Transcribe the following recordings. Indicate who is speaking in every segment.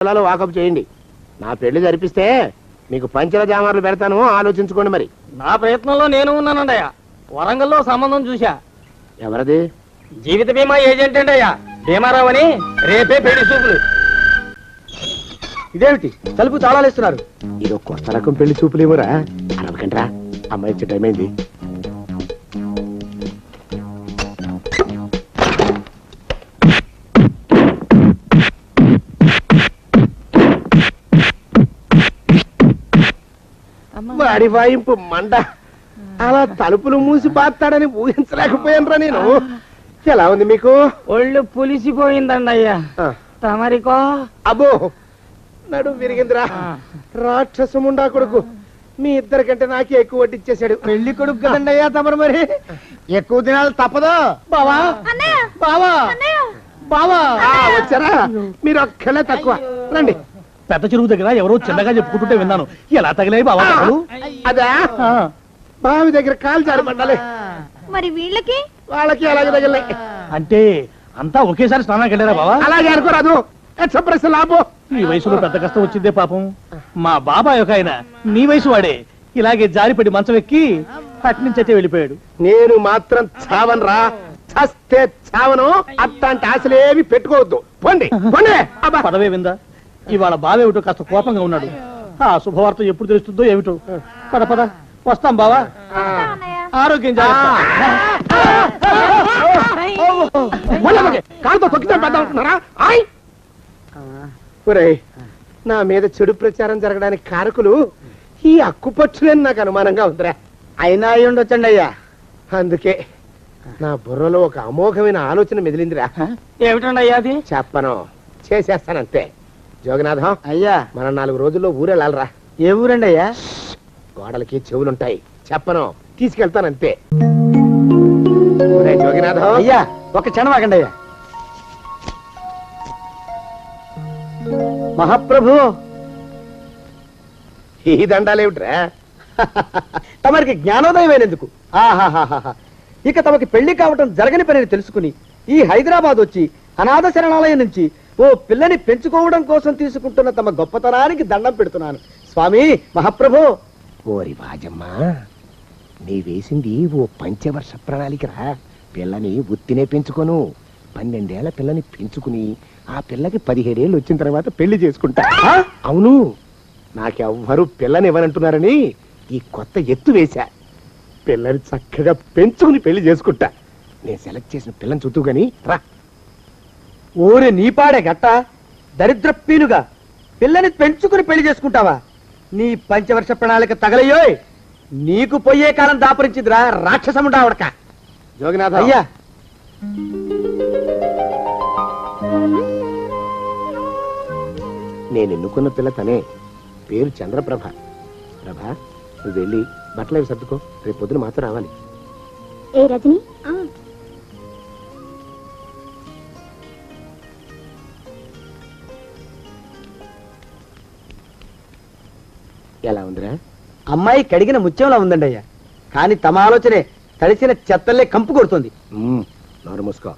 Speaker 1: వాకప్ చేయండి. నా పెళ్లి జరిపిస్తే మీకు పంచల జామార్లు పెడతాను, ఆలోచించుకోండి. మరి
Speaker 2: నా ప్రయత్నంలో నేను ఉన్నానండయ్యా. వరంగల్లో సంబంధం చూశా.
Speaker 1: ఎవరది?
Speaker 2: జీవిత బీమా ఏజెంట్ అండి అయ్యా, భీమారావు అని. రేపే పెళ్లి చూపులు.
Speaker 3: ఇదేమిటి తలుపు తాళాలేస్తున్నారు?
Speaker 1: ఇది కొత్త రకం పెళ్లి చూపులేమోరా. అరవకండ్రా, అమ్మాయి వచ్చే టైం అయింది. వాడి వాయింపు మండ. అలా తలుపులు మూసి పాతాడని ఊహించలేకపోయానురా నేను. ఎలా ఉంది మీకు?
Speaker 2: ఒళ్ళు పులిసిపోయిందండి అయ్యా. తమరికో?
Speaker 1: అబ్బో, నడు విరిగిందిరా. రాక్షసముండా కొడుకు మీ ఇద్దరికంటే నాకే ఎక్కువ వడ్డిచ్చేశాడు.
Speaker 3: పెళ్లి కొడుకు కదండి అయ్యా తమరు, మరి ఎక్కువ దినాలు తప్పదు.
Speaker 1: బావా బావా
Speaker 3: బావా
Speaker 1: వచ్చారా? మీరు ఒక్కలే తక్కువ. రండి.
Speaker 3: పెద్ద చెరువు దగ్గర ఎవరో చిన్నగా చెప్పుకుంటుంటే విన్నాను. ఎలా తగిలాయి బావా?
Speaker 1: అదా బావి దగ్గర కాలు జారి పడ్డాలి.
Speaker 4: మరి వీళ్ళకి
Speaker 1: వాళ్ళకి అలాగే తగిలే.
Speaker 3: అంటే అంతా ఒకేసారి స్నానానికి వెళ్ళారా బావా?
Speaker 1: అలాగే అనుకోరాదు. లాభం.
Speaker 3: ఈ వయసులో పెద్ద కష్టం వచ్చిందే పాపం. మా బాబాయ్ ఒక ఆయన నీ వయసు వాడే ఇలాగే జారిపడి మంచం ఎక్కి అట్నుంచైతే వెళ్ళిపోయాడు.
Speaker 1: నేను మాత్రం చావనరా. చస్తే చావను. అట్లాంటి ఆశలేవి పెట్టుకోవద్దు. పోండి పోండి.
Speaker 3: పదవే విందా, ఇవాళ బావేమిటో కాస్త కోపంగా ఉన్నాడు. ఆ శుభవార్త ఎప్పుడు తెలుస్తుందో ఏమిటో. పద పద, వస్తాం బావా. ఆరోగ్యం
Speaker 1: కాలుతో తొక్కితే పెద్ద ఉంటున్నారా? నా మీద చెడు ప్రచారం జరగడానికి కారకులు ఈ అక్కుపచ్చులని నాకు అనుమానంగా ఉందిరా.
Speaker 3: అయినా అయి ఉండొచ్చండి అయ్యా.
Speaker 1: అందుకే నా బుర్రలో ఒక అమోఘమైన ఆలోచన మెదిలిందిరా.
Speaker 2: ఏమిటండి అయ్యా అది?
Speaker 1: చెప్పను, చేసేస్తానంతే. జోగనాథం
Speaker 3: అయ్యా,
Speaker 1: మనం 4 రోజుల్లో ఊరెళ్ళాలరా.
Speaker 3: ఏ ఊరండి అయ్యా?
Speaker 1: గోడలకి చెవులుంటాయి, చెప్పను, తీసుకెళ్తానంతే. జోగినాథం
Speaker 3: అయ్యా, ఒక క్షణం ఆగండి అయ్యా. మహాప్రభు,
Speaker 1: ఈ దండాలేమిట్రా?
Speaker 3: తమరికి జ్ఞానోదయమైనందుకు. ఆహాహాహా, ఇక తమకి పెళ్లి కావటం జరగని పనిని తెలుసుకుని ఈ హైదరాబాద్ వచ్చి అనాథ శరణాలయం నుంచి ఓ పిల్లని పెంచుకోవడం కోసం తీసుకుంటున్న తమ గొప్పతనానికి దండం పెడుతున్నాను స్వామి. మహాప్రభు.
Speaker 1: ఓరి వాజమ్మా, నీ వేసింది ఓ పంచవర్ష ప్రణాళికరా. పిల్లని ఉత్తినే పెంచుకోను. 12 ఏళ్ల పిల్లని పెంచుకుని ఆ పిల్లకి 17 ఏళ్ళు వచ్చిన తర్వాత పెళ్లి చేసుకుంటా. అవును, నాకెవ్వరూ పిల్లని ఇవ్వనంటున్నారని ఈ కొత్త ఎత్తు వేశా. పిల్లని చక్కగా పెంచుకుని పెళ్లి చేసుకుంటా. నేను సెలెక్ట్ చేసిన పిల్లని చుట్టూ గాని రా.
Speaker 3: ఓరే నీపాడే గట్ట దరిద్రపీనుగా, పిల్లని పెంచుకుని పెళ్లి చేసుకుంటావా? నీ పంచవర్ష ప్రణాళిక తగలయ్యోయ్. నీకు పోయే కాలం దాపరించిందిరా రాక్షసముండా ఉడక.
Speaker 1: జోగినాథ
Speaker 3: అయ్యా,
Speaker 1: నేను ఎన్నుకున్న పిల్ల తనే. పేరు చంద్రప్రభ. ప్రభ, నువ్వు వెళ్ళి బట్టలు అవి సర్దుకో. రేపు పొద్దున మాత్రం రావాలి.
Speaker 4: ఏ రజని,
Speaker 1: ఎలా ఉందిరా?
Speaker 3: అమ్మాయి కడిగిన ముత్యంలా ఉందండి అయ్యా. కానీ తమ ఆలోచనే తడిసిన చెత్తల్లే కంపు కొడుతుంది.
Speaker 1: నోరు మూసుకో.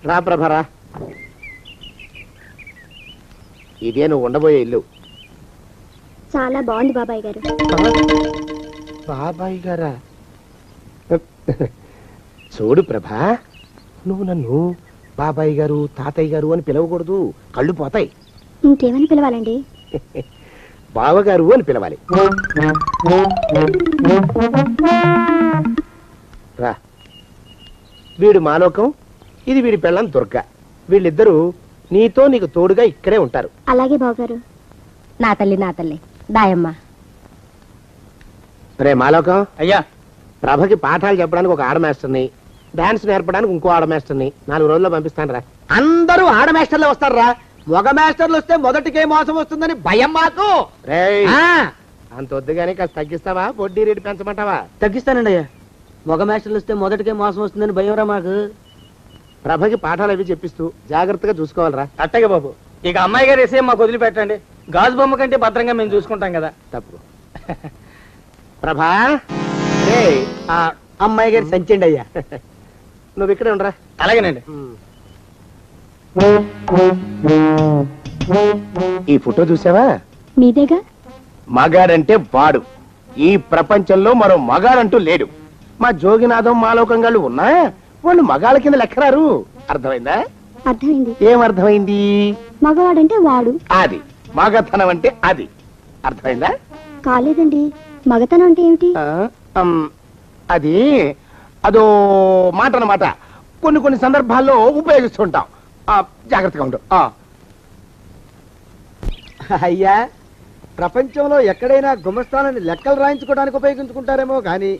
Speaker 1: రా ప్రభరా, ఇదే నువ్వు ఉండబోయే ఇల్లు.
Speaker 4: చాలా బాగుంది బాబాయ్ గారు.
Speaker 1: బాబాయ్ గారా? చూడు ప్రభా, నువ్వు నన్ను బాబాయ్ గారు తాతయ్య గారు అని పిలవకూడదు, కళ్ళు పోతాయి.
Speaker 4: ఇంకేమని పిలవాలండి?
Speaker 1: బావగారు అని పిలవాలి. రా, వీడు మాలోకం, ఇది వీడి పెళ్ళం దుర్గ. వీళ్ళిద్దరూ నీతో నీకు తోడుగా ఇక్కడే ఉంటారు.
Speaker 4: అలాగే బావగారు. నా తల్లి నా తల్లి దాయమ్మ.
Speaker 1: రే మాలోకం
Speaker 2: అయ్యా,
Speaker 1: ప్రభకి పాఠాలు చెప్పడానికి ఒక ఆడ మాస్టర్ని, డాన్స్ నేర్పడానికి ఇంకో ఆడ మాస్టర్ని 4 రోజుల్లో పంపిస్తాను రా.
Speaker 3: అందరూ ఆడ మాస్టర్లే వస్తారా? మగ మాస్టర్లు వస్తే మొదటికే మోసం వస్తుందని భయం మాకు.
Speaker 1: అంత వద్దుగానే కాస్త తగ్గిస్తావా? వడ్డీ రేటు పెంచమంటావా?
Speaker 3: తగ్గిస్తానండి అయ్యా. మగ మాస్టర్లు వస్తే మొదటికే మోసం వస్తుందని భయం రా మాకు.
Speaker 1: ప్రభకి పాఠాలు అవి చెప్పిస్తూ జాగ్రత్తగా చూసుకోవాలరా.
Speaker 2: అట్టగే బాబు. ఇక అమ్మాయి గారు వేసే మాకు వదిలిపెట్టండి. గాజు బొమ్మ కంటే భద్రంగా మేము చూసుకుంటాం కదా.
Speaker 1: తప్పు. ప్రభా,
Speaker 3: అమ్మాయి గారి సంచండి అయ్యా.
Speaker 1: నువ్వు ఇక్కడే ఉండరా.
Speaker 2: అలాగేనండి.
Speaker 1: ఈ ఫోటో చూసావా?
Speaker 4: మీదేగా.
Speaker 1: మగాడంటే వాడు. ఈ ప్రపంచంలో మరో మగాడంటూ లేడు. మా జోగినాథం మాలోకం గాళ్ళు ఉన్నా వాళ్ళు మగాళ్ళ కింద లెక్కరారు. అర్థమైందా?
Speaker 4: అర్థమైంది.
Speaker 1: ఏమర్థమైంది?
Speaker 4: మగవాడంటే వాడు.
Speaker 1: అది మగతనం అంటే అది. అర్థమైందా?
Speaker 4: కాలేదండి. మగతనం అంటే ఏమిటి?
Speaker 1: అది అదో మాట అన్నమాట. కొన్ని కొన్ని సందర్భాల్లో ఉపయోగిస్తుంటాం. జాగ్రత్తగా ఉండు.
Speaker 3: అయ్యా, ప్రపంచంలో ఎక్కడైనా గుమస్థానాన్ని లెక్కలు రాయించుకోవడానికి ఉపయోగించుకుంటారేమో కానీ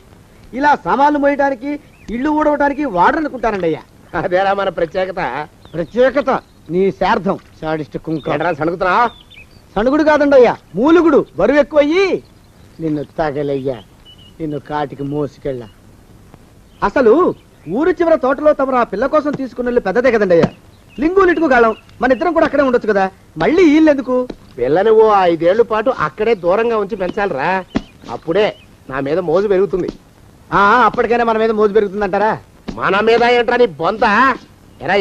Speaker 3: ఇలా సామాన్లు మోయడానికి, ఇల్లు ఊడవడానికి వాడరనుకుంటారండి అయ్యా.
Speaker 1: అదేరా మన ప్రత్యేకత.
Speaker 3: ప్రత్యేకత నీ శార్థం సాడిస్ట్ కుంక.
Speaker 1: ఏంట్రా సణుగుతున్నా?
Speaker 3: సణుగుడు కాదండి అయ్యా, మూలుగుడు. బరువు ఎక్కువయ్యి నిన్ను తగలయ్యా, నిన్ను కాటికి మోసుకెళ్ళ. అసలు ఊరు చివర తోటలో తమరు ఆ పిల్ల కోసం తీసుకున్న పెద్దదే కదండి అయ్యా. లింగు నిట్టుకు గాళం. మన ఇద్దరం కూడా అక్కడే ఉండొచ్చు కదా, మళ్ళీ వీళ్ళెందుకు?
Speaker 1: పిల్లని ఓ 5 ఏళ్ల పాటు అక్కడే దూరంగా ఉంచి పెంచాలిరా. అప్పుడే నా మీద మోజు పెరుగుతుంది.
Speaker 3: అప్పటికైనా మన మీద మోజు పెరుగుతుందంటారా?
Speaker 1: మన మీద ఏంట్రా నీ బొంత? ఎరా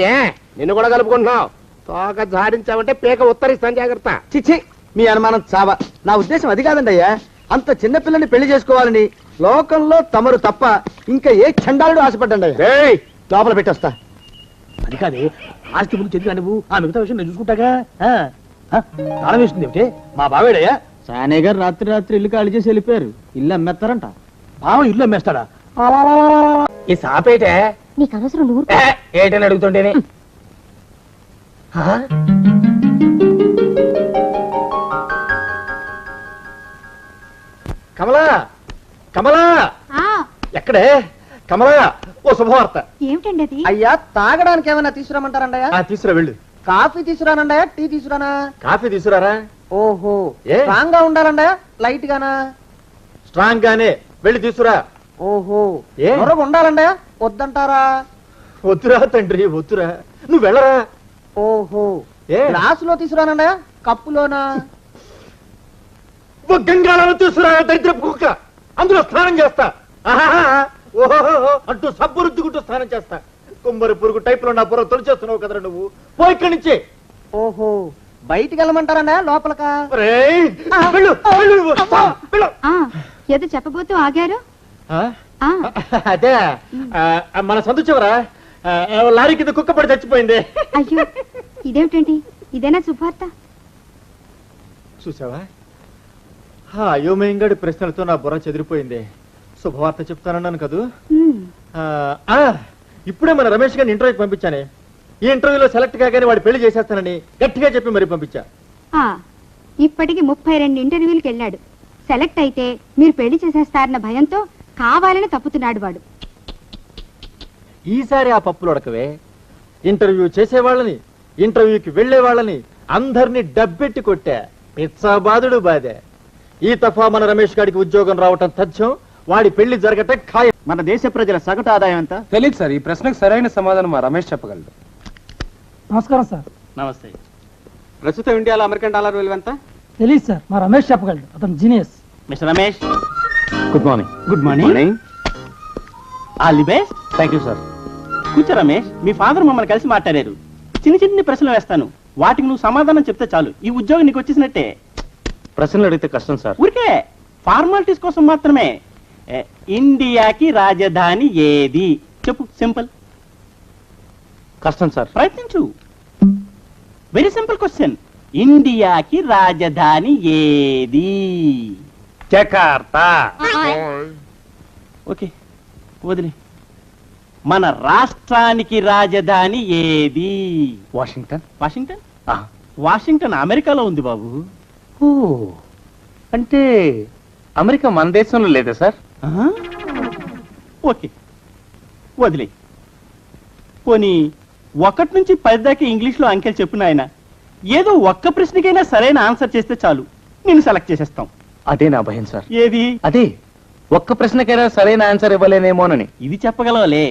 Speaker 1: నిన్ను కూడా కలుపుకుంటున్నావు. తోక జాడించావంటే పీక ఉత్తరిస్తాను, జాగ్రత్త.
Speaker 3: చిచ్చి, మీ అనుమానం చావా. నా ఉద్దేశం అది కాదండి అయ్యా. అంత చిన్న పిల్లని పెళ్లి చేసుకోవాలని లోకంలో తమరు తప్ప ఇంకా ఏ చండాలుడు ఆశపడ్డండి అయ్యా.
Speaker 1: ఏయ్,
Speaker 3: లోపల పెట్టొస్తా.
Speaker 2: అది కాదే, ఆస్తి ముందు చెందుగా నువ్వు ఆ మిగతా విషయం నేను చూసుకుంటాగా. తాళం వేస్తుంది ఏమిటి? మా బావేడయ్యా.
Speaker 3: సానే గారు రాత్రి రాత్రి ఇల్లు ఖాళీ చేసి వెళ్ళిపోయారు. ఇల్లు అమ్మేస్తారంట.
Speaker 2: బావ ఇల్లు అమ్మేస్తాడా? ఈ సాపేటే
Speaker 4: నీకు అనవసరం. నువ్వు
Speaker 2: ఏంటని అడుగుతుంటేనే. కమలా, కమలా, ఎక్కడే కమలా? ఓ శుభవార్త.
Speaker 4: ఏమిటండి అది?
Speaker 3: అయ్యా, తాగడానికి ఏమైనా తీసుకురామంటారండయా?
Speaker 2: తీసుకురా వెళ్ళు.
Speaker 3: కాఫీ తీసుకురానండయా, టీ తీసుకురానా?
Speaker 2: కాఫీ తీసుకురారా.
Speaker 3: ఓహో,
Speaker 2: ఏ?
Speaker 3: స్ట్రాంగ్ గా ఉండాలండయా, లైట్ గానా?
Speaker 2: స్ట్రాంగ్ గానే వెళ్ళి తీసుకురా.
Speaker 3: ఓహో,
Speaker 2: ఏ?
Speaker 3: నొరగ ఉండాలండయా, వద్దంటారా?
Speaker 2: వద్దురా తండ్రి, వద్దురా. నువ్వు వెళ్ళరా.
Speaker 3: ఓహో,
Speaker 2: ఏ?
Speaker 3: గ్లాసులో తీసుకురానండయా, కప్పులోనా?
Speaker 2: గంగాళాలు తీసుకురా దరిద్రపు కుక్క. అందులో స్నానం చేస్తా. ఓహో అంటూ సబ్బు రుద్దుకుంటూ స్నానం చేస్తా. కుమ్మరి పురుగు టైప్ లో నా బుర్ర తొలిచేస్తున్నావు కదరా నువ్వు. పో ఇక్కడి నుంచి.
Speaker 3: ఓహో, బయటికి వెళ్ళమంటారన్నా లోపలకా?
Speaker 2: ఒరేయ్, వెళ్ళు, వెళ్ళు, వెళ్ళు.
Speaker 4: ఏదో చెప్పబోతూ ఆగారు.
Speaker 2: అదే మన సందు చివరా లారీ కింద కుక్క పడి చచ్చిపోయింది.
Speaker 4: అయ్యో, ఇదేమిటండి? ఇదేనా శుభార్త?
Speaker 2: చూసావా, అయోమయంగాడి ప్రశ్నలతో నా బుర్ర చెదిరిపోయింది. శుభవార్త చెప్తానన్నాను కదూ. ఇప్పుడే మన రమేష్ గారిని ఇంటర్వ్యూకి పంపించానే. ఈ ఇంటర్వ్యూలో సెలెక్ట్ కాగానే వాడు పెళ్లి చేసేస్తానని గట్టిగా చెప్పి మరీ పంపించా.
Speaker 4: ఇప్పటికి 32 ఇంటర్వ్యూలకు వెళ్ళాడు. సెలెక్ట్ అయితే మీరు పెళ్లి చేసేస్తారన్న భయంతో కావాలని తప్పుతున్నాడు వాడు.
Speaker 2: ఈసారి ఆ పప్పులు ఉడకవే. ఇంటర్వ్యూ చేసేవాళ్ళని, ఇంటర్వ్యూకి వెళ్లే వాళ్ళని అందరినీ డబ్బెట్టి కొట్టా. పిచ్చాబాదుడు బాధే. ఈ తఫా మన రమేష్ గారికి ఉద్యోగం రావటం తథ్యం. వాడి పెళ్లి జరగటం ఖాయం.
Speaker 3: మన దేశ ప్రజల సగటు ఆదాయం ఎంత?
Speaker 5: తెలియదు సార్. ఈ ప్రశ్నకు సరైన సమాధానం మా రమేష్ చెప్పగలడు.
Speaker 6: నమస్కారం సార్.
Speaker 2: నమస్తే. ప్రస్తుతం ఇండియాలో అమెరికన్ డాలర్ విలువ ఎంత?
Speaker 6: తెలియదు సార్, మా రమేష్ చెప్పగలడు. అతను genius.
Speaker 2: Mister Ramesh,
Speaker 5: good morning.
Speaker 2: Good morning. All the best.
Speaker 5: Thank you sir.
Speaker 2: కూర్చో రమేష్. మీ ఫాదర్ మమ్మల్ని కలిసి మాట్లాడారు. చిన్న చిన్న ప్రశ్నలు వేస్తాను, వాటికి నువ్వు సమాధానం చెప్తే చాలు. ఈ ఉద్యోగం నీకు వచ్చేసినట్టే.
Speaker 5: ప్రశ్నలు అడిగితే కష్టం సార్.
Speaker 2: ఊరికే ఫార్మాలిటీస్ కోసం మాత్రమే. ఇండియాకి రాజధాని ఏది చెప్పు. సింపుల్.
Speaker 5: కష్టం సార్.
Speaker 2: ప్రయత్నించు. Very simple question. ఇండియాకి రాజధాని ఏది?
Speaker 5: జకార్తా.
Speaker 2: ఓకే, వదిలే. మన రాష్ట్రానికి రాజధాని ఏది?
Speaker 5: వాషింగ్టన్.
Speaker 2: వాషింగ్టన్? వాషింగ్టన్ అమెరికాలో ఉంది బాబు.
Speaker 5: ఓ, అంటే అమెరికా మన దేశంలో లేదా సార్?
Speaker 2: ఓకే, వదిలే. పోనీ 1 నుంచి 10 దాకా ఇంగ్లీష్ లో అంకెలు చెప్పిన ఆయన ఏదో ఒక్క ప్రశ్నకైనా సరైన ఆన్సర్ చేస్తే చాలు, నేను సెలెక్ట్ చేసేస్తాం.
Speaker 5: అదే నా భయం సార్.
Speaker 2: ఏది?
Speaker 5: అదే, ఒక్క ప్రశ్నకైనా సరైన ఆన్సర్ ఇవ్వలేనేమోనని.
Speaker 2: ఇది చెప్పగలవాలే.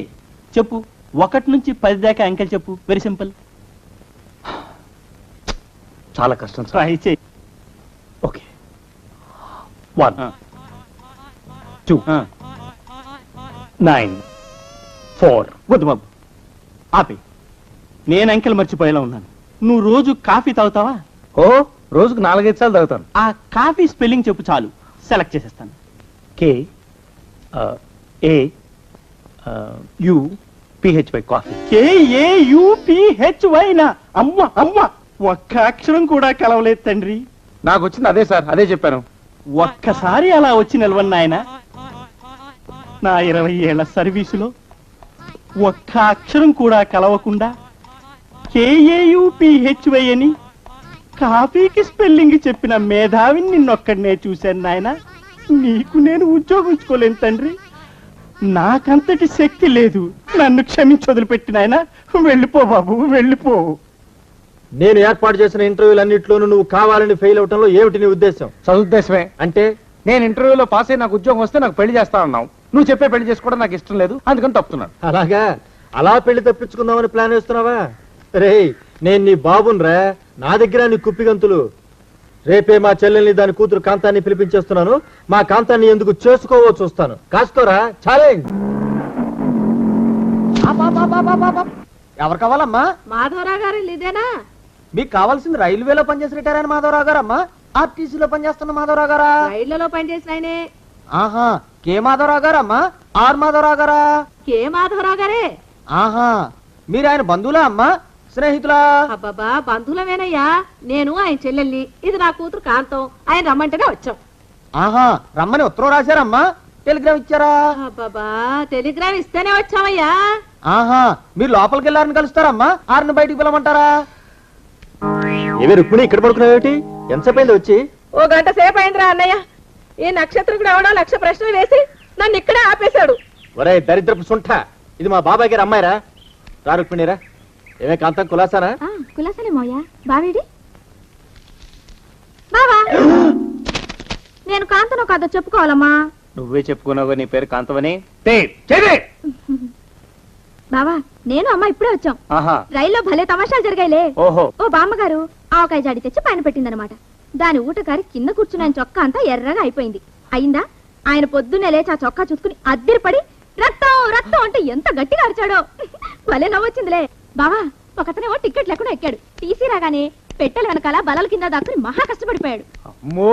Speaker 2: చెప్పు. 1 నుంచి 10 దాకా అంకెలు చెప్పు. Very simple.
Speaker 5: చాలా కష్టం సార్.
Speaker 2: ట్రై చేయి.
Speaker 5: ఓకే. 1 2 9 4.
Speaker 2: వద్దు బాబు,
Speaker 5: ఆపి. నేను అంకెలు మర్చిపోయేలా ఉన్నాను. నువ్వు రోజు కాఫీ తాగుతావా?
Speaker 1: ఓ రోజుకు 4-5 సార్లు తాగుతాను.
Speaker 5: ఆ కాఫీ స్పెల్లింగ్ చెప్పు చాలు, సెలెక్ట్ చేసేస్తాను.
Speaker 1: KAUPHY coffee.
Speaker 5: KAUPHY నా? అమ్మ అమ్మ, ఒక్క అక్షరం కూడా కలవలేదు తండ్రి.
Speaker 1: నాకు వచ్చింది అదే సార్, అదే చెప్పాను.
Speaker 5: ఒక్కసారి అలా వచ్చి నిలవన్న ఆయన, నా 20 ఏళ్ల సర్వీసులో ఒక్క అక్షరం కూడా కలవకుండా KAUPHY అని కాఫీకి స్పెల్లింగ్ చెప్పిన మేధావిని నిన్నొక్కడనే చూశాను నాయన. నీకు నేను ఉద్యోగించుకోలేను తండ్రి, నాకంతటి శక్తి లేదు. నన్ను క్షమించి వదిలిపెట్టిన ఆయన, వెళ్ళిపో బాబు, వెళ్ళిపో.
Speaker 2: నేను ఏర్పాటు చేసిన ఇంటర్వ్యూలన్నింటిలోనూ నువ్వు కావాలని ఫెయిల్ అవటంలో ఏమిటి నీ ఉద్దేశం?
Speaker 1: సదుద్దేశమే.
Speaker 2: అంటే
Speaker 1: నేను ఇంటర్వ్యూలో పాస్ అయ్యి నాకు ఉద్యోగం వస్తే నాకు పెళ్లి చేస్తా అన్నావు. నువ్వు చెప్పే పెళ్లి చేసుకోవడం నాకు ఇష్టం లేదు, అందుకని తప్పుతున్నాను.
Speaker 2: అలాగా? అలా పెళ్లి తప్పించుకుందామని ప్లాన్ వేస్తున్నావా? రేయ్, నేను నీ బాబునరా, నా దగ్గర నీ కుప్పిగంతులు. రేపే మా చెల్లెల్ని దాని కూతురు కాంతాన్ని పిలిపించేస్తున్నాను. మా కాంతాన్ని ఎందుకు చేసుకోవో చూస్తాను. కాసుకోరా, ఛాలెంజ్.
Speaker 3: ఎవరు కావాలమ్మా?
Speaker 7: మాధవరావు గారు ఇదేనా?
Speaker 3: మీకు కావాల్సింది రైల్వేలో పనిచేసి రిటైర్ అయిన మాధవరావు గారమ్మా, ఆర్టీసీలో పనిచేస్తున్న మాధవరావు గారా?
Speaker 7: రైళ్లలో పనిచేసిన ఆయనే.
Speaker 3: ఆహా, కే మాధవరావు గారమ్మా, ఆర్ మాధవరావు గారా?
Speaker 7: కే మాధవరావు గారే.
Speaker 3: ఆహా, మీరు ఆయన బంధువులా అమ్మా, స్నేహితులా?
Speaker 7: అబ్బాబా, బంధువులమేనయ్యా. నేను ఆయన చెల్లెల్ని, ఇది నా కూతురు కాంతం. ఆయన రమ్మంటేనే వచ్చాం.
Speaker 3: ఆహా, రమ్మని ఉత్తరం రాశారమ్మా, టెలిగ్రామ్ ఇచ్చారా?
Speaker 7: అబ్బాబా, టెలిగ్రామ్ ఇస్తేనే వచ్చామయ్యా.
Speaker 3: ఆహా, మీరు లోపలికి వెళ్ళారని కలుస్తారమ్మా, ఆరిని బయటికి పిలవమంటారా?
Speaker 2: ఏమి రుక్మిణి ఇక్కడ పడుకున్నావేటి? ఎంతసేపు అయింది వచ్చి?
Speaker 7: ఓ గంట సేపు అయిందిరా అన్నయ్య. ఈ నక్షత్రం ఎవడో 1,00,000 ప్రశ్నలు వేసి నన్ను ఇక్కడే ఆపేశాడు.
Speaker 2: ఒరే దరిద్రపు సుంఠ, ఇది మా బాబాయ్ గారు అమ్మాయిరా. రా రుక్మిణిరా. ఏమే కాంతం, కులాసానా?
Speaker 4: కులాసలే మోయా. బావేడి బావా? నేను కాంతను కథ చెప్పుకోవాలమ్మా.
Speaker 5: నువ్వే చెప్పుకున్నావు నీ పేరు కాంతవని.
Speaker 4: బావా, నేను అమ్మ ఇప్పుడే వచ్చాం.
Speaker 5: ఆహా,
Speaker 4: రైల్లో భలే తమాషాలు జరిగాయిలే.
Speaker 5: ఓహో.
Speaker 4: ఓ బామ్మగారు ఆవకాయ జాడి తెచ్చి పైన పెట్టిందనమాట. దాని ఊటకారి కింద కూర్చుని ఆయన చొక్కా అంతా ఎర్రగా అయిపోయింది. అయిందా? ఆయన పొద్దున్నే లేచి ఆ చొక్కా చూసుకుని అద్దరిపడి రక్తం రక్తం అంటే ఎంత గట్టిగా అరిచాడో. భలే నవ్వొచ్చిందిలే. బావా, ఒకతనేమో టికెట్ లేకుండా ఎక్కాడు. టీసీ రాగానే పెట్టెల వెనకాల బలల కింద దాక్కుని మహా కష్టపడిపోయాడు.
Speaker 1: అమ్మో,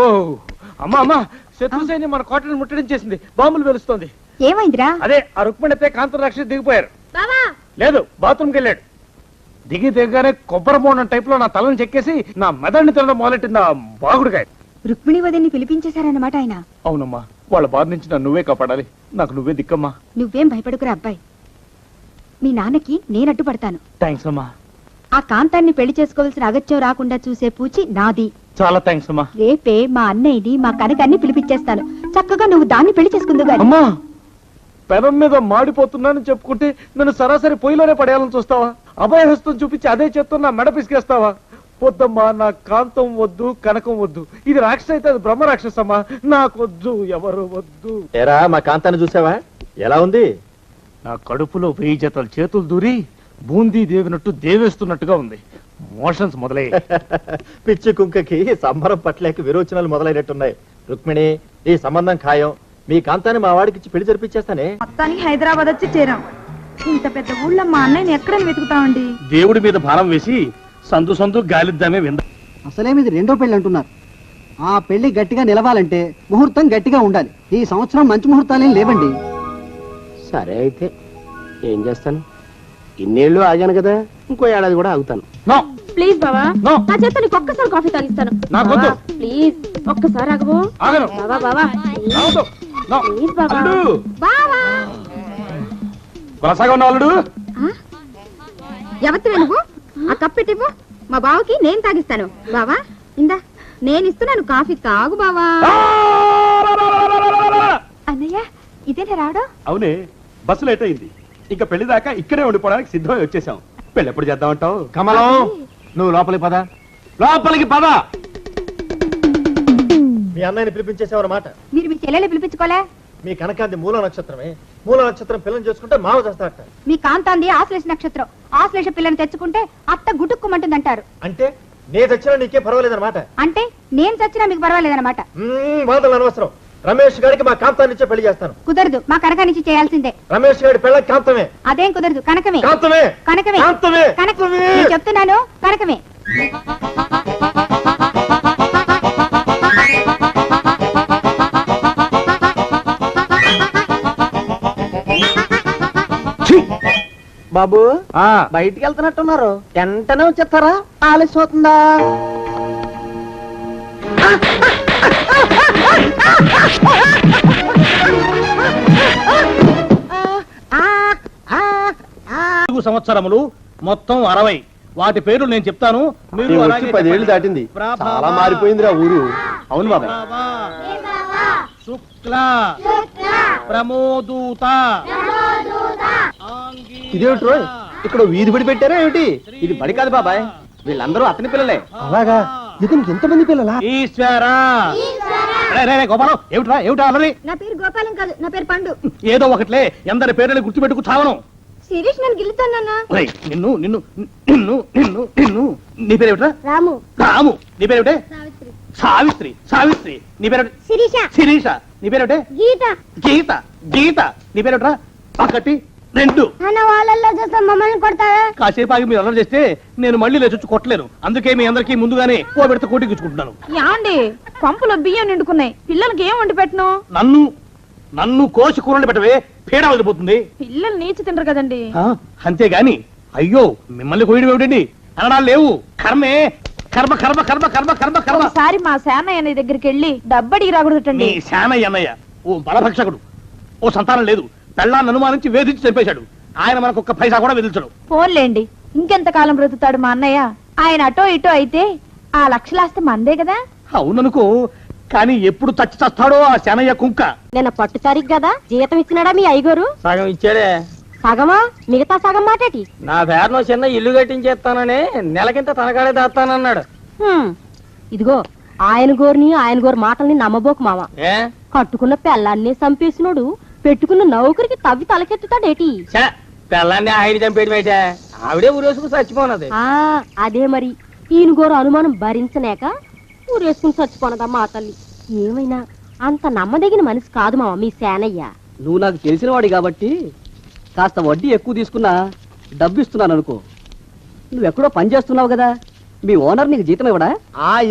Speaker 1: అమ్మా అమ్మా, శత్రు సైన్యం మన కోటను ముట్టడించేసింది, బాంబులు వెలుస్తోంది.
Speaker 4: ఏమైందిరా?
Speaker 1: అదే ఆ రుక్మిణితే కాంతం రక్ష దిగిపోయారు.
Speaker 4: బావా,
Speaker 1: లేదు, బాత్రూమ్కి వెళ్ళాడు. దిగగానే కొబ్బరి బోండం టైప్ లో నా తలను చెక్కేసి నా మెదడుని తినడం మొదలెట్టింది ఆ బాగుడుగాయ.
Speaker 4: రుక్మిణి వదిన్ని పిలిపించేశారన్నమాట ఆయన.
Speaker 1: అవునమ్మా, వాళ్ళ బాధ నుంచి నన్ను నువ్వే కాపాడాలి, నాకు నువ్వే దిక్కమ్మా.
Speaker 4: నువ్వేం భయపడుకురా అబ్బాయి, మీ నాన్నకి నేను అడ్డుపడతాను.
Speaker 5: థ్యాంక్స్ అమ్మా.
Speaker 4: ఆ కాంతాన్ని పెళ్లి చేసుకోవాల్సిన అగత్యం రాకుండా చూసే పూచి నాది.
Speaker 5: చాలా థ్యాంక్స్ అమ్మా.
Speaker 4: రేపే మా అన్నయ్యని మా కనకాన్ని పిలిపించేస్తాను. చక్కగా నువ్వు దాన్ని పెళ్లి చేసుకుందు గాని.
Speaker 1: అమ్మా, పెనం మీద మాడిపోతున్నానని చెప్పుకుంటే నన్ను సరాసరి పొయ్యిలోనే పడేయాలని చూస్తావా? అభయహస్తం చూపించి అదే చేస్తున్నా మెడ పిసికేస్తావా? వద్దమ్మా, నా కాంతం వద్దు, కనకం వద్దు. ఇది రాక్షస అయితే అది బ్రహ్మ రాక్షసమ్మా, నాకొద్దు, ఎవరు వద్దు.
Speaker 2: ఏరా, మా కాంతాన్ని చూసావా? ఎలా ఉంది?
Speaker 1: నా కడుపులో 1000 జతల చేతులు దూరి బూందీ దేవినట్టు దేవేస్తున్నట్టుగా ఉంది. మోషన్స్ మొదలయ్యాయి.
Speaker 2: పిచ్చి కుంకకి సంబరం పట్లేక విరోచనాలు మొదలైనట్టున్నాయి. రుక్మిణి, ఈ సంబంధం ఖాయం. మీ కాంతాన్ని మా వాడికి ఇచ్చి పెళ్లి జరిపించేస్తానే.
Speaker 4: మొత్తానికి హైదరాబాద్ వచ్చి చేరాం. ఇంత పెద్ద ఊళ్ళో మా అన్నయ్యని ఎక్కడని వెతుకుతామండి?
Speaker 5: దేవుడి మీద భారం వేసి సందు సందు గాలిద్దామే వింద.
Speaker 3: అసలేమిది రెండో పెళ్లి అంటున్నారు. ఆ పెళ్లి గట్టిగా నిలవాలంటే ముహూర్తం గట్టిగా ఉండాలి. ఈ సంవత్సరం మంచి ముహూర్తాలేం లేవండి.
Speaker 1: సరే అయితే ఏం చేస్తాను? ఇన్నేళ్ళు ఆగాను కదా, ఇంకో ఏడాది కూడా ఆగుతాను.
Speaker 4: ప్లీజ్ బావా,
Speaker 1: No.
Speaker 4: నా చేత నీకు ఒక్కసారి కాఫీ తాగిస్తాను.
Speaker 1: నాకొద్దు.
Speaker 4: ప్లీజ్ ఒక్కసారి ఆగవు.
Speaker 1: ఆగను.
Speaker 4: బావా బావా,
Speaker 1: రావద్దు. No.
Speaker 4: ప్లీజ్ బావా.
Speaker 1: అల్లుడు.
Speaker 4: బావా,
Speaker 1: కొనసాగా ఉన్న అల్లుడు.
Speaker 4: ఎవరితో నువ్వు? ఆ కప్పెట్టివ్వు, మా బావకి నేను తాగిస్తాను. బావా ఇందా, నేను ఇస్తున్నాను కాఫీ, తాగు బావా. అన్నయ్య, ఇదేనా రావడం?
Speaker 5: అవునే, బస్సు లేట్ అయింది. ఇంకా పెళ్లి దాకా ఇక్కడే ఉండిపోవడానికి సిద్ధమై వచ్చేసాం. పెళ్లి ఎప్పుడు చేద్దామంటావు?
Speaker 2: కమలం, నువ్వు లోపలికి పద. లోపలికి పద. మీ అన్నయ్యని పిలిపించేసావన్నమాట.
Speaker 4: మీరు మీ చెల్లెలు పిలిపించుకోలే?
Speaker 2: మీ కనకాంతి మూల నక్షత్రమే. మూల నక్షత్రం పిల్లని చేసుకుంటే మావ చేస్తాడట.
Speaker 4: మీ కాంతాంది ఆశ్లేష నక్షత్రం. ఆశ్లేష పిల్లని తెచ్చుకుంటే అత్త గుటుక్కుమంటుందంటారు.
Speaker 2: అంటే నే తెచ్చినా నీకే పర్వాలేదన్నమాట.
Speaker 4: అంటే నేను చచ్చినా మీకు పర్వాలేదన్నమాట.
Speaker 2: వాదనలు అనవసరం. రమేష్ గారికి మా కాంతాన్నిచ్చే పెళ్లి చేస్తాను.
Speaker 4: కుదరదు, మా కనకానికి చేయాల్సిందే.
Speaker 2: రమేష్ గారి పెళ్ళ కాంతమే.
Speaker 4: అదేం కుదరదు, కనకమే.
Speaker 2: కాంతమే.
Speaker 4: కనకమే.
Speaker 2: కాంతమే.
Speaker 4: కనకమే. నేను చెప్తున్నాను, కనకమే.
Speaker 3: బాబు బయటికి వెళ్తున్నట్టున్నారు, వెంటనే వచ్చేస్తారా? ఆలస్యం అవుతుందా?
Speaker 5: సంవత్సరములు మొత్తం 60. వాటి పేర్లు నేను చెప్తాను. మీరు
Speaker 3: వచ్చి 10 ఏళ్ళు దాటింది, చాలా మారిపోయిందిరా ఊరు. అవును బాబాయ్.
Speaker 5: శుక్ల ప్రమోదూత.
Speaker 3: ఇదేమిటి రోయ్, ఇక్కడ వీధి బడి పెట్టారా ఏమిటి? ఇది బడి కాదు బాబాయ్, వీళ్ళందరూ అతని పిల్లలే.
Speaker 1: అలాగా? ఇతనికి ఎంతమంది పిల్లలా?
Speaker 5: ఈశ్వరా. గోపాలం, ఏమిట్రా ఏమిటా అన్నది?
Speaker 4: నా పేరు గోపాలం కాదు, నా పేరు పండు.
Speaker 5: ఏదో ఒకట్లే, ఎందరి పేర్లు గుర్తుపెట్టుకు చావను.
Speaker 4: శిరీష్ నన్ను గిలుతానన్నా.
Speaker 5: నిన్ను నిన్ను నిన్ను నిన్ను నిన్ను నీ పేరేమిట్రా?
Speaker 4: రాము.
Speaker 5: రాము. నీ పేరేమిటే? సావిత్రి. సావిత్రి. నీ పేరేమిటి?
Speaker 4: శిరీష.
Speaker 5: శిరీష. నీ పేరేమిటే?
Speaker 4: గీత.
Speaker 5: గీత. గీత. నీ పేరేమిట్రా? ఒకటి 2.
Speaker 4: అన్న వాళ్ళల్లో చూస్తే మమ్మల్ని కొడతారా?
Speaker 5: కాసేపు ఆగి మీరు అల్లరి చేస్తే నేను మళ్ళీ లేచొచ్చి కొట్టలేను. అందుకే మీ అందరికీ ముందుగానే ఓ పెడితే కోటికిచ్చుకుంటున్నాను.
Speaker 7: యాండి పంపులో బియ్యం నిండుకున్నాయి, పిల్లలకి ఏం వండి పెట్టను?
Speaker 5: నన్ను నన్ను కోసి కూరలు పెట్టవే, పీడ వదిలిపోతుంది.
Speaker 7: పిల్లలు నీచి తినరు కదండి.
Speaker 5: అంతేగాని అయ్యో మిమ్మల్ని కోయడం ఏమిటండి? అనడాలు లేవు. కర్మే. కర్మ కర్మ కర్మ కర్మ కర్మ కర్మ.
Speaker 7: ఒకసారి మా శానయ్య అనే దగ్గరికి వెళ్ళి డబ్బడికి రాకూడదటండి.
Speaker 5: నీ శానయ్య అన్నయ్య ఓ బలభక్షకుడు. ఓ సంతానం లేదు, పెళ్ళాన్ని అనుమానించి వేధించి చంపేశాడు. ఆయన మనకు ఒక్క పైసా కూడా విధించడు.
Speaker 7: ఫోన్లేండి, ఇంకెంత కాలం బ్రతుకుతాడు మా అన్నయ్య? ఆయన అటో ఇటో అయితే ఆ లక్షలాస్తి మందే కదా.
Speaker 5: అవుననుకో, కానీ ఎప్పుడు చచ్చి చస్తాడో ఆ శానయ్య కుంక.
Speaker 4: నిన్న పట్టు తారీఖు కదా, జీతం ఇచ్చినాడా మీ అయ్యగారు?
Speaker 3: సగం ఇచ్చాడే.
Speaker 4: సగమా? మిగతా సగం మాటేటి?
Speaker 3: నా పేరును చిన్న ఇల్లు కట్టించేస్తానని నెలకింత తనకాడే దాస్తానన్నాడు.
Speaker 4: ఇదిగో ఆయన గోరు మాటల్ని నమ్మబోకు మామ. కట్టుకున్న పెళ్ళాన్నే చంపేసినోడు పెట్టుకున్న నౌకరికి తవ్వి తలకెత్తుతాడేటి?
Speaker 3: పెళ్ళాన్ని ఆయన చంపేయడం అయితే ఆవిడే ఊరేసుకు చచ్చిపోనది.
Speaker 4: అదే మరి, ఈయన గోరు అనుమానం భరించలేక ఊరేసుకుని చచ్చిపోనదమ్మా ఆ తల్లి. ఏమైనా అంత నమ్మదగిన మనిషి కాదు మామ మీ సేనయ్య.
Speaker 3: నువ్వు నాకు తెలిసిన వాడి కాబట్టి కాస్త వడ్డీ ఎక్కువ తీసుకున్నా డబ్బు ఇస్తున్నాను అనుకో. నువ్వెక్కడో పని చేస్తున్నావు కదా, మీ ఓనర్ నీకు జీతం ఇవ్వడా?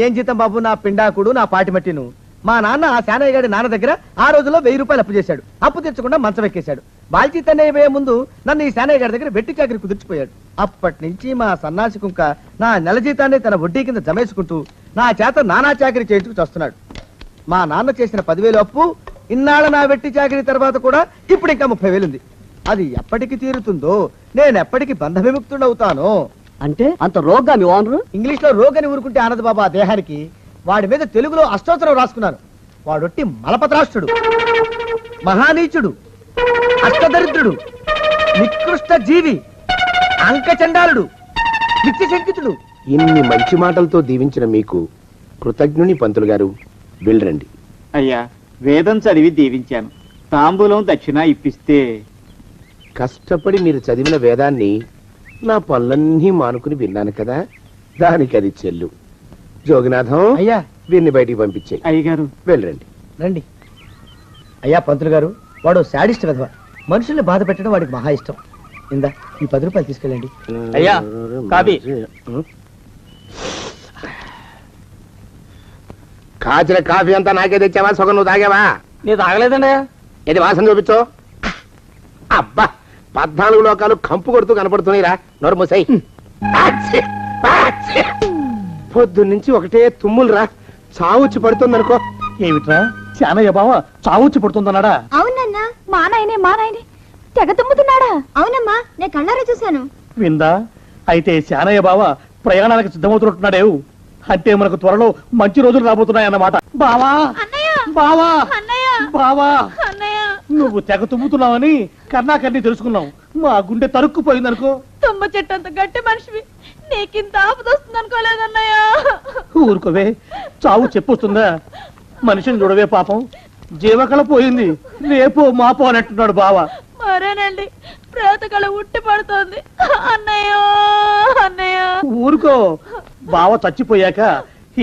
Speaker 2: ఏం జీతం బాబు, నా పిండాకుడు నా పాటి మట్టిను. మా నాన్న ఆ శానయ్య గారి నాన్న దగ్గర ఆ రోజుల్లో 1000 రూపాయలు అప్పు చేశాడు. అప్పు తెచ్చకుండా మంచం ఎక్కేశాడు. బాల్చీతనే అయిపోయే ముందు నన్ను ఈ శానయ్య గారి దగ్గర వెట్టి చాకరి కుదిర్చిపోయాడు. అప్పటి నుంచి మా సన్నాసి కుంక నా నెల జీతాన్ని తన వడ్డీ కింద జమేసుకుంటూ నా చేత నానా చాకరీ చేయించుకు వస్తున్నాడు. మా నాన్న చేసిన 10,000 అప్పు, ఇన్నాళ్ళ నా వెట్టి చాకరీ తర్వాత కూడా ఇప్పుడు ఇంకా 30,000 ఉంది. అది ఎప్పటికి తీరుతుందో, నేను ఎప్పటికి బంధ విముక్తుడవుతానో.
Speaker 3: అంటే అంత రోగ్గా మీ ఓనరు?
Speaker 2: ఇంగ్లీష్ లో రోగ్ అని ఊరుకుంటే ఆనంద్ బాబా ఆ దేహానికి. వాడి మీద తెలుగులో అష్టోత్తరం రాసుకున్నాను. వాడొట్టి మలపత్రాష్ట్రుడు, మహానీచుడు, అష్టదరిద్రుడు, నికృష్ట జీవి, అంకచండాలుడు, నిత్య శంకితుడు.
Speaker 1: ఇన్ని మంచి మాటలతో దీవించిన మీకు కృతజ్ఞుని పంతులు గారు. వెళ్ళరండి.
Speaker 8: అయ్యా, వేదం చదివి దీవించాను, తాంబూలం దక్షిణ ఇప్పిస్తే.
Speaker 1: కష్టపడి మీరు చదివిన వేదాన్ని నా పనులన్నీ మానుకుని విన్నాను కదా, దానికి అది చెల్లు. జోగినాథం,
Speaker 2: అయ్యా
Speaker 1: వీరిని బయటికి పంపించేయి.
Speaker 8: అయ్యగారు
Speaker 1: వెళ్ళరండి.
Speaker 2: రండి. అయ్యా పంతులు గారు, వాడు శాడిస్ట్ విధవ. మనుషుల్ని బాధ పెట్టడం వాడికి మహా ఇష్టం. ఇందా ఈ 10 రూపాయలు తీసుకెళ్ళండి.
Speaker 3: అయ్యా, కాపీ.
Speaker 1: కాచిన కాఫీ అంతా నాకే తెచ్చావా? సగం నువ్వు తాగావా?
Speaker 3: నీ తాగలేదండి.
Speaker 1: ఇది వాసన చూపించు. అబ్బా, 14 లోకాలు కంపు కొడుతూ కనపడుతున్నాయిరా. నోరు మూసాయి. పొద్దున్నుంచి ఒకటే తుమ్ములురా. చావుచ్చి పడుతుందనుకో.
Speaker 5: ఏమిట్రా శానయ్య బావ చావుచ్చి పడుతుందన్నాడా?
Speaker 4: అవునన్నా,
Speaker 7: మా నాయనే తెగ తుమ్ముతున్నాడా?
Speaker 4: అవునమ్మా, నేను కళ్ళారా చూశాను.
Speaker 5: విందా? అయితే శానయ్య బావ ప్రయాణానికి సిద్ధమవుతున్నట్టున్నాడేవు. అంటే మనకు త్వరలో మంచి రోజులు రాబోతున్నాయన్నమాట. బావా బావా బావా, నువ్వు తెగ తుమ్ముతున్నావని కర్ణాకర్ణి తెలుసుకున్నావు. మా గుండె తరుక్కుపోయిందనుకో.
Speaker 7: తుమ్మ చెట్టు అంత గట్టి మనిషివి, నీకింత ఆపదొస్తుంది అనుకోలేదన్నయ్య.
Speaker 5: ఊరుకోవే, చావు చెప్పొస్తుందా? మనిషిని చూడవే పాపం, జీవకళ పోయింది. రేపో మాపో అన్నట్టున్నాడు బావ.
Speaker 7: మరేనండి, ప్రేతకళ ఉట్టి పడుతోంది అన్నయ్య.
Speaker 5: ఊరుకో, బావ చచ్చిపోయాక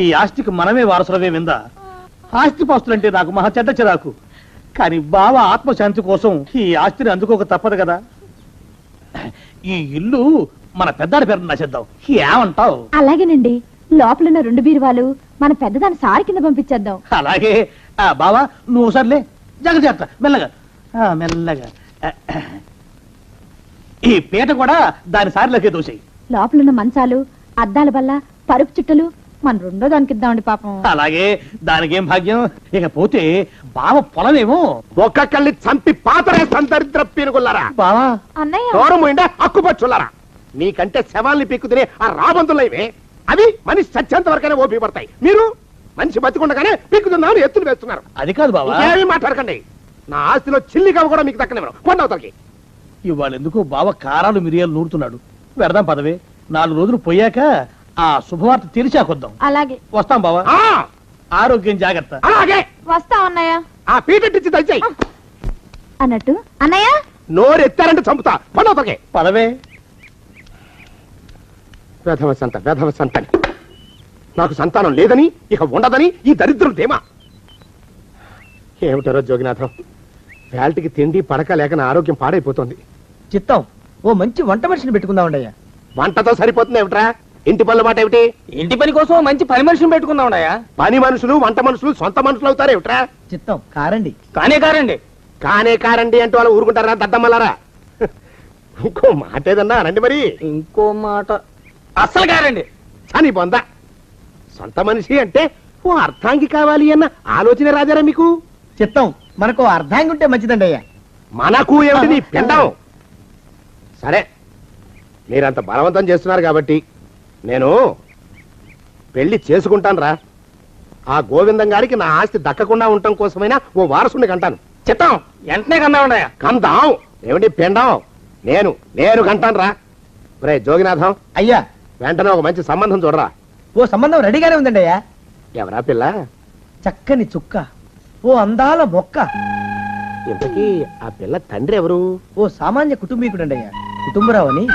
Speaker 5: ఈ ఆస్తికి మనమే వారసులమే విందా. ఆస్తిపాస్తులంటే నాకు మహా చెడ్డ చిరాకు. కానీ బావ ఆత్మశాంతి కోసం ఈ ఆస్తిని అందుకోక తప్పదు కదా. ఈ ఇల్లు మన పెద్దాడి పేరు నచ్చేద్దాం, ఏమంటావు?
Speaker 4: అలాగేనండి, లోపలున్న 2 బీరువాలు మన పెద్దదాని సారి కింద పంపించేద్దాం.
Speaker 5: అలాగే. బావా నువ్వు సర్లే, జాగ్రత్త, మెల్లగా మెల్లగా. ఈ పీట కూడా దాని సారిలోకే దూసేయి.
Speaker 4: లోపలున్న మంచాలు, అద్దాల బల్ల, పరుపు చుట్టలు మన 2వ దానికి ఇద్దామండి పాపం.
Speaker 5: అలాగే, దానికేం భాగ్యం. ఇకపోతే బావ పొలమేమో
Speaker 1: ఒక్కొక్కల్ని చంపి పాతరేస్తాను దరిద్ర పీనుకున్నారా.
Speaker 5: బావా
Speaker 4: అన్నయ్య,
Speaker 1: దూరం పోయిండా అక్కుపచ్చులారా. నీకంటే శవాల్ని పీక్కు తినే ఆ రాబందులైవే, అవి మనిషి చచ్చేంత వరకనే ఓపి పడతాయి. మీరు మనిషి బతికుండగానే పీక్కుతున్నామని ఎత్తులు వేస్తున్నారు.
Speaker 5: అది కాదు బావా,
Speaker 1: ఏమీ మాట్లాడకండి. నా ఆస్తిలో చిల్లిగా కూడా మీకు దక్కనివ్వను. కొండవతలకి
Speaker 5: ఇవాళ ఎందుకో బావ కారాలు మిరియాలు నూరుతున్నాడు. వెడదాం పదవే, 4 రోజులు పోయాక ఆ శుభవార్త తెలిసాకొద్దాం.
Speaker 4: అలాగే
Speaker 5: వస్తాం బావా. ఆరోగ్యం జాగ్రత్త.
Speaker 1: అలాగే
Speaker 4: వస్తాం అన్నయ్య.
Speaker 1: ఆ పీటెట్టించి దయచేయి.
Speaker 4: అన్నట్టు అన్నయ్య,
Speaker 1: నోరు ఎత్తారంటే చంపుతా. కొండవతలకి
Speaker 5: పదవే.
Speaker 1: వేధవ సంతని. నాకు సంతానం లేదని, ఇక ఉండదని ఈ దరిద్రుడు ధీమా. ఏమిటారో జోగినాథం, వేల్టికి తిండి పడక లేక నా ఆరోగ్యం పాడైపోతుంది.
Speaker 3: చిత్తం, ఓ మంచి వంట మనిషిని పెట్టుకుందామండయ్యా.
Speaker 1: వంటతో సరిపోతుంది ఏమిట్రా? ఇంటి పనుల మాట ఏమిటి?
Speaker 3: ఇంటి పని కోసం మంచి పని మనిషిని పెట్టుకుందామండయ్యా.
Speaker 1: పని మనుషులు, వంట మనుషులు సొంత మనుషులు అవుతారు ఏమిట్రా?
Speaker 3: చిత్తం, కారండి. కారండి.
Speaker 1: కారండి అంటూ వాళ్ళు ఊరుకుంటారా దద్దమ్మలారా? ఇంకో మాట ఏదన్నా రండి మరి.
Speaker 3: ఇంకో మాట అస్సలు కారండి.
Speaker 1: అని బొంద. సొంత మనిషి అంటే ఓ అర్థాంగి కావాలి అన్న ఆలోచన రాజారా మీకు?
Speaker 3: చిత్తం, మనకు అర్ధాంగి ఉంటే మంచిదండి అయ్యా.
Speaker 1: మనకు ఏమిటి నీ పిండం? సరే, మీరంత బలవంతం చేస్తున్నారు కాబట్టి నేను పెళ్లి చేసుకుంటాను రా. ఆ గోవిందం గారికి నా ఆస్తి దక్కకుండా ఉండటం కోసమైనా ఓ వారసుని కంటాను.
Speaker 3: చిత్తం, వెంటనే కన్నామండయ్యా.
Speaker 1: కందాం ఏమిటి పిండం? నేను కంటాను రా. రే జోగినాథం,
Speaker 3: అయ్యా,
Speaker 1: వెంటనే ఒక మంచి సంబంధం చూడరా.
Speaker 3: ఓ సంబంధం రెడీగానే ఉందండి అయ్యా.
Speaker 1: ఎవరా పిల్ల?
Speaker 3: చక్కని చుక్క, ఓ అందాల మొక్క.
Speaker 1: ఇంతకీ ఆ పిల్ల తండ్రి ఎవరు?
Speaker 3: ఓ సామాన్య కుటుంబీకుడండి అయ్యా, కుటుంబరావు అని.